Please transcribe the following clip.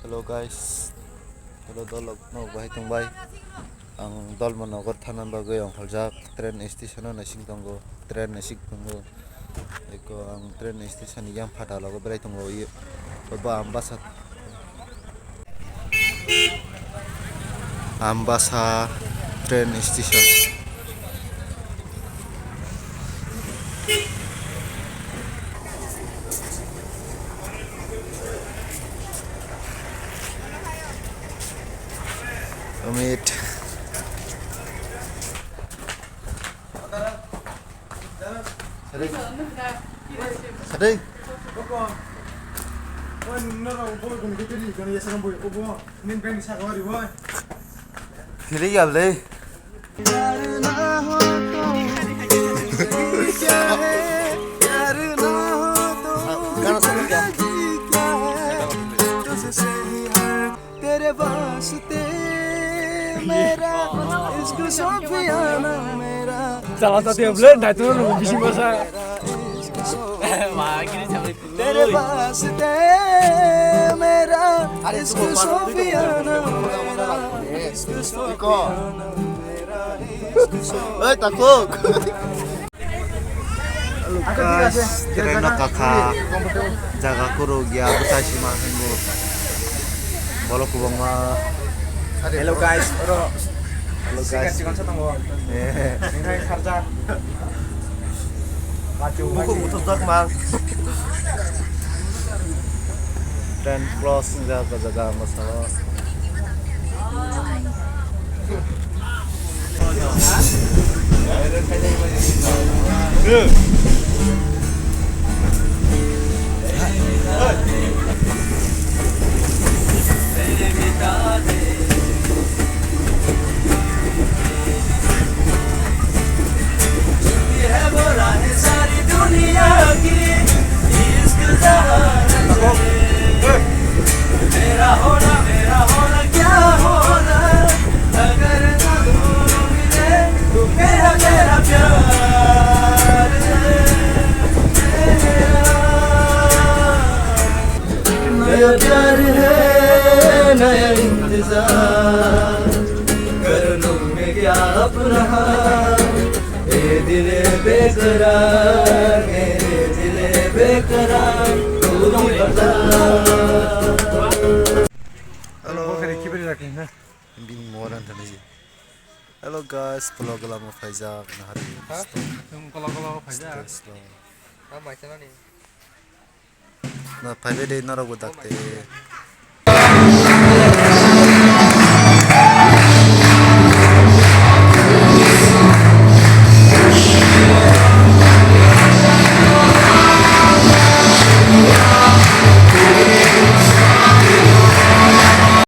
Hello guys, hello dolog no bahai tungbai. Ang dol manogot thanan bagoi ang haljak train station na singtongo train na singtongo. Eko ang train station yang phata logo berai tongo i ba ambasa train station. Amit. Sadai. Kiri gap le. गाना सुनो क्या? तेरे वास्ते मेरा इश्क सोफियाना मेरा चलाता थियो ब्ले नाइट्रो बिसी बसा तेरे वास्ते मेरा इश्क सोफियाना मेरा इश्क सोफियाना मेरा ओए takut Lukas tereno kakak jaga kurugia butashi mahimu bolo kubangma. Hello guys, oro Hello guys. sikan satang bo. Ngai kharja. Buku mutus dak mang. Dan plus jaga masalah. नया प्यार है नया इंतजार कर लूं मैं क्या अपना ए दिले बेकरार मेरे दिले बेकरार तू ही बता. Hello. Hindi mo ran tadi. Hello guys, pulau mo Faizak na hari. Yung kolo faja. Na 5 day na rago dakte.